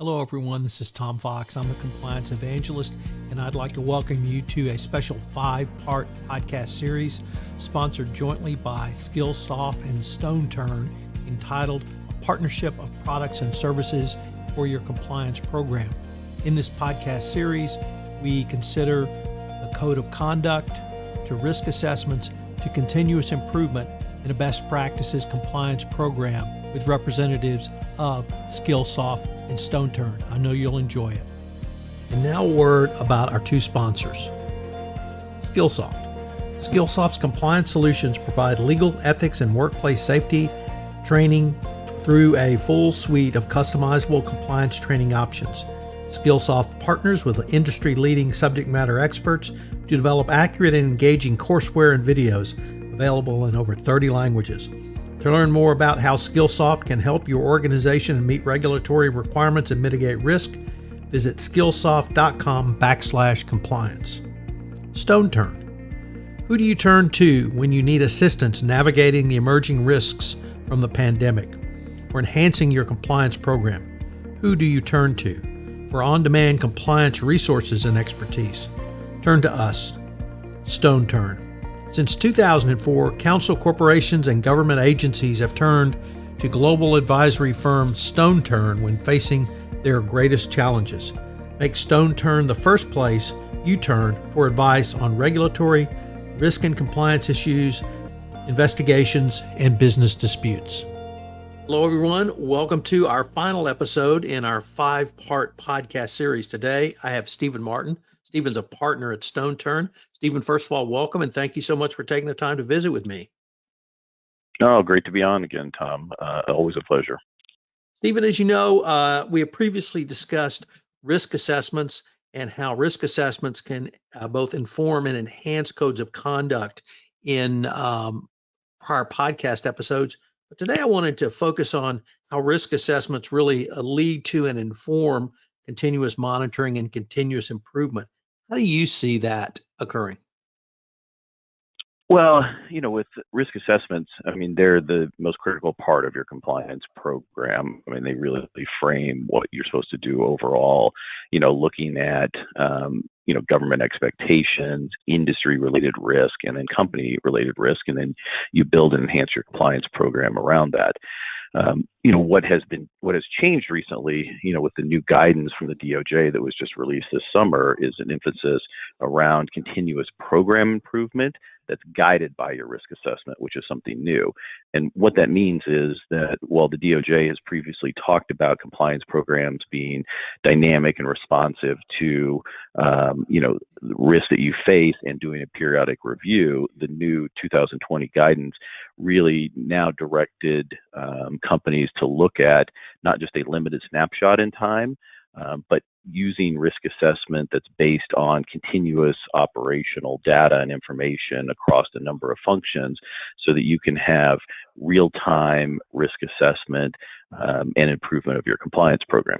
Hello, everyone. This is Tom Fox. I'm a compliance evangelist, and I'd like to welcome you to a special 5-part podcast series sponsored jointly by Skillsoft and StoneTurn entitled A Partnership of Products and Services for Your Compliance Program. In this podcast series, we consider the code of conduct to risk assessments to continuous improvement in a best practices compliance program with representatives of Skillsoft and StoneTurn. I know you'll enjoy it. And now a word about our two sponsors. Skillsoft. Skillsoft's compliance solutions provide legal, ethics, and workplace safety training through a full suite of customizable compliance training options. Skillsoft partners with industry-leading subject matter experts to develop accurate and engaging courseware and videos available in over 30 languages. To learn more about how Skillsoft can help your organization meet regulatory requirements and mitigate risk, visit skillsoft.com/compliance. StoneTurn. Who do you turn to when you need assistance navigating the emerging risks from the pandemic? For enhancing your compliance program, who do you turn to? For on-demand compliance resources and expertise, turn to us, StoneTurn. Since 2004, council corporations and government agencies have turned to global advisory firm StoneTurn when facing their greatest challenges. Make StoneTurn the first place you turn for advice on regulatory, risk and compliance issues, investigations, and business disputes. Hello, everyone. Welcome to our final episode in our 5-part podcast series. Today, I have Stephen Martin. Stephen's a partner at StoneTurn. Stephen, first of all, welcome, and thank you so much for taking the time to visit with me. Oh, great to be on again, Tom. Always a pleasure. Stephen, as you know, we have previously discussed risk assessments and how risk assessments can both inform and enhance codes of conduct in prior podcast episodes. But today I wanted to focus on how risk assessments really lead to and inform continuous monitoring and continuous improvement. How do you see that occurring? Well, with risk assessments, they're the most critical part of your compliance program. They really frame what you're supposed to do overall, looking at, government expectations, industry-related risk, and then company-related risk, and then you build and enhance your compliance program around that. What has changed recently, with the new guidance from the DOJ that was just released this summer is an emphasis around continuous program improvement that's guided by your risk assessment, which is something new. And what that means is that while the DOJ has previously talked about compliance programs being dynamic and responsive to, the risk that you face and doing a periodic review, the new 2020 guidance really now directed companies to look at not just a limited snapshot in time, but using risk assessment that's based on continuous operational data and information across a number of functions so that you can have real-time risk assessment and improvement of your compliance program.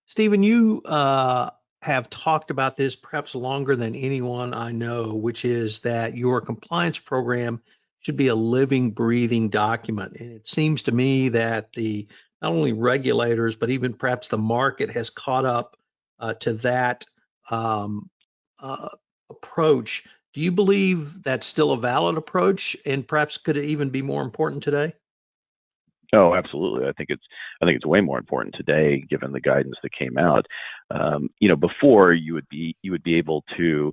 Stephen, you have talked about this perhaps longer than anyone I know, which is that your compliance program should be a living, breathing document. And it seems to me that not only regulators, but even perhaps the market has caught up to that approach. Do you believe that's still a valid approach? And perhaps could it even be more important today? Oh, absolutely. I think it's way more important today, given the guidance that came out. Before you would be able to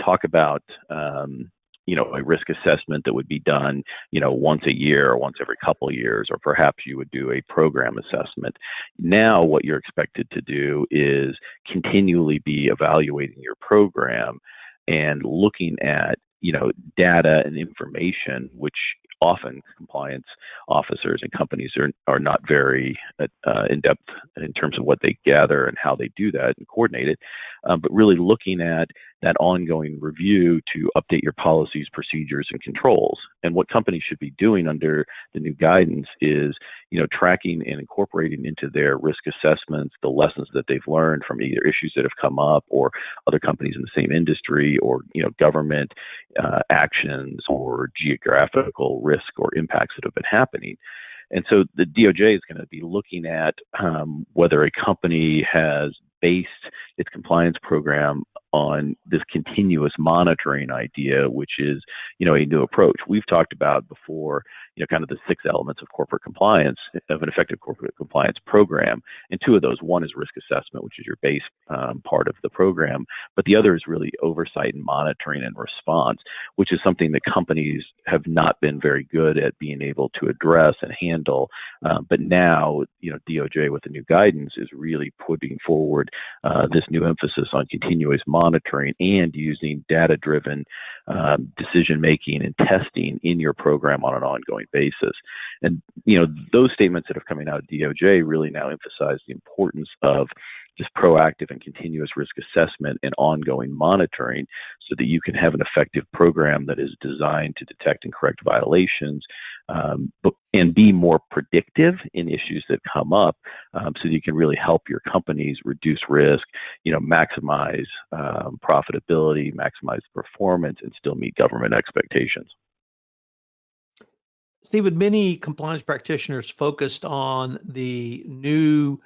talk about a risk assessment that would be done, once a year or once every couple of years, or perhaps you would do a program assessment. Now, what you're expected to do is continually be evaluating your program and looking at, data and information, which often compliance officers and companies are not very in depth in terms of what they gather and how they do that and coordinate it, but really looking at that ongoing review to update your policies, procedures, and controls. And what companies should be doing under the new guidance is, tracking and incorporating into their risk assessments the lessons that they've learned from either issues that have come up or other companies in the same industry or, government actions or geographical risk or impacts that have been happening. And so the DOJ is going to be looking at whether a company has based its compliance program on this continuous monitoring idea, which is, a new approach. We've talked about before, kind of the 6 elements of corporate compliance, of an effective corporate compliance program. And 2 of those, one is risk assessment, which is your base part of the program, but the other is really oversight and monitoring and response, which is something that companies have not been very good at being able to address and handle. But now, DOJ with the new guidance is really putting forward this new emphasis on continuous monitoring and using data-driven decision making and testing in your program on an ongoing basis. And those statements that have coming out of DOJ really now emphasize the importance of just proactive and continuous risk assessment and ongoing monitoring so that you can have an effective program that is designed to detect and correct violations, and be more predictive in issues that come up, so that you can really help your companies reduce risk, maximize profitability, maximize performance, and still meet government expectations. Stephen, many compliance practitioners focused on the new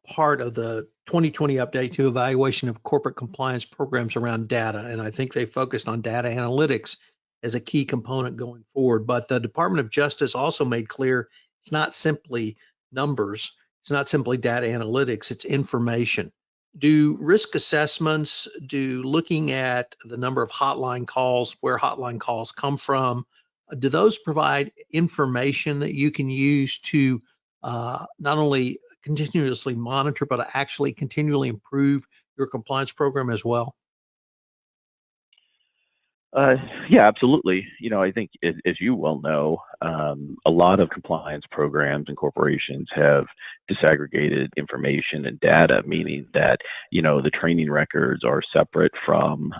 part of the 2020 update to evaluation of corporate compliance programs around data. And I think they focused on data analytics as a key component going forward. But the Department of Justice also made clear it's not simply numbers, it's not simply data analytics, it's information. Do risk assessments, do looking at the number of hotline calls, where hotline calls come from, do those provide information that you can use to not only continuously monitor, but actually continually improve your compliance program as well? Yeah, absolutely. I think as you well know, a lot of compliance programs and corporations have disaggregated information and data, meaning that, the training records are separate from,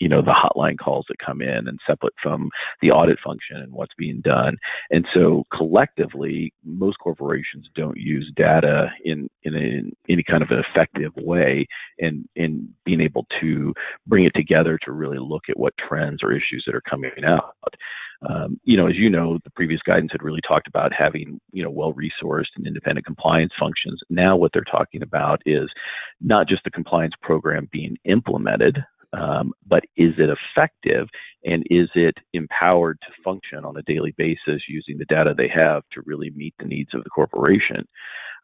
the hotline calls that come in and separate from the audit function and what's being done. And so collectively, most corporations don't use data in any kind of an effective way in being able to bring it together to really look at what trends or issues that are coming out. As the previous guidance had really talked about having, well-resourced and independent compliance functions. Now what they're talking about is not just the compliance program being implemented, but is it effective, and is it empowered to function on a daily basis using the data they have to really meet the needs of the corporation?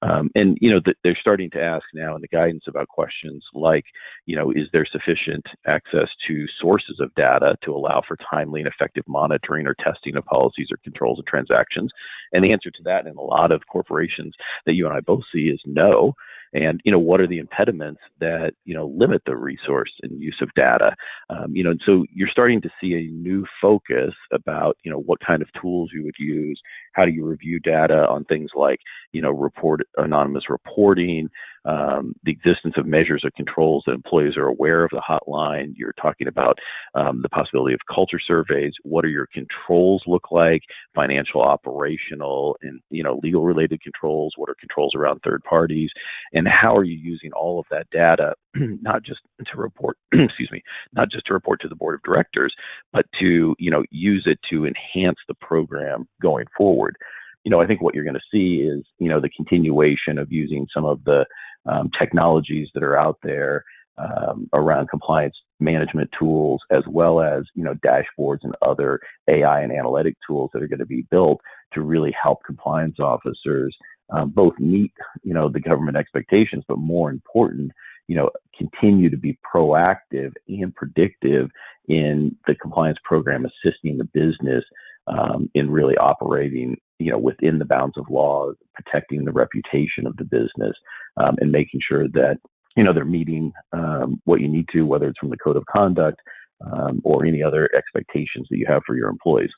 They're starting to ask now in the guidance about questions like, is there sufficient access to sources of data to allow for timely and effective monitoring or testing of policies or controls and transactions? And the answer to that in a lot of corporations that you and I both see is no. And, what are the impediments that, limit the resource and use of data? And so you're starting to see a new focus about, what kind of tools you would use, how do you review data on things like, anonymous reporting, the existence of measures or controls that employees are aware of the hotline. You're talking about the possibility of culture surveys. What do your controls look like? Financial, operational, and legal related controls. What are controls around third parties? And how are you using all of that data, not just to report, not just to report to the board of directors, but to use it to enhance the program going forward. I think what you're going to see is, the continuation of using some of the technologies that are out there around compliance management tools, as well as, dashboards and other AI and analytic tools that are going to be built to really help compliance officers both meet, the government expectations, but more important, continue to be proactive and predictive in the compliance program, assisting the business in really operating, within the bounds of law, protecting the reputation of the business, and making sure that, they're meeting what you need to, whether it's from the code of conduct or any other expectations that you have for your employees.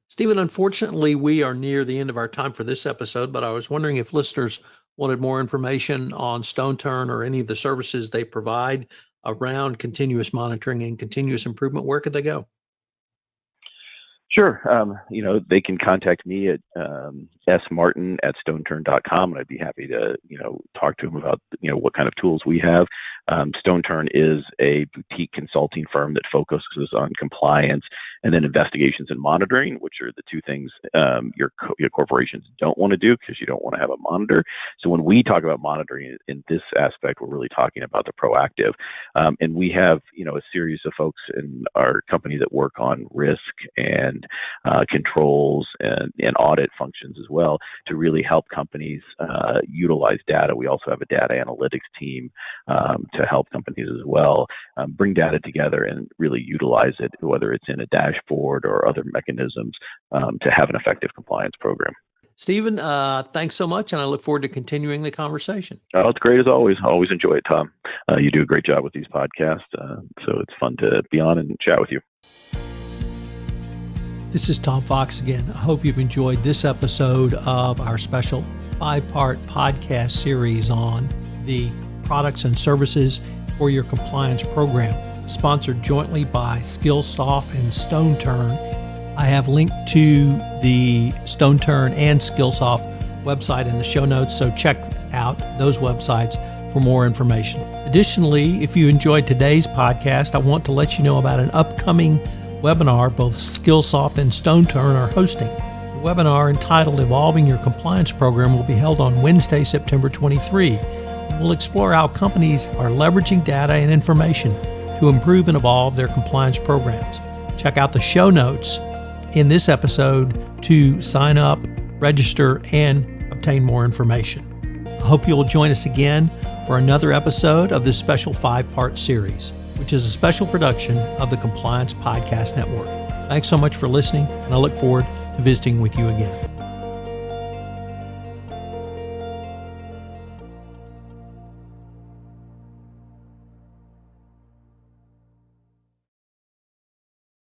Stephen, unfortunately, we are near the end of our time for this episode, but I was wondering if listeners wanted more information on StoneTurn or any of the services they provide around continuous monitoring and continuous improvement. Where could they go? Sure. They can contact me at smartin@stoneturn.com, and I'd be happy to, talk to them about, what kind of tools we have. StoneTurn is a boutique consulting firm that focuses on compliance and then investigations and monitoring, which are the two things your corporations don't want to do because you don't want to have a monitor. So when we talk about monitoring in this aspect, we're really talking about the proactive. And we have, a series of folks in our company that work on risk and controls and audit functions as well to really help companies utilize data. We also have a data analytics team to help companies as well bring data together and really utilize it, whether it's in a dashboard or other mechanisms to have an effective compliance program. Stephen, thanks so much, and I look forward to continuing the conversation. Oh, it's great as always. I always enjoy it, Tom. You do a great job with these podcasts, so it's fun to be on and chat with you. This is Tom Fox again. I hope you've enjoyed this episode of our special 5-part podcast series on the products and services for your compliance program, sponsored jointly by Skillsoft and StoneTurn. I have linked to the StoneTurn and Skillsoft website in the show notes, so check out those websites for more information. Additionally, if you enjoyed today's podcast, I want to let you know about an upcoming webinar both Skillsoft and StoneTurn are hosting. The webinar entitled Evolving Your Compliance Program will be held on Wednesday, September 23. And we'll explore how companies are leveraging data and information to improve and evolve their compliance programs. Check out the show notes in this episode to sign up, register, and obtain more information. I hope you'll join us again for another episode of this special 5-part series, which is a special production of the Compliance Podcast Network. Thanks so much for listening, and I look forward to visiting with you again.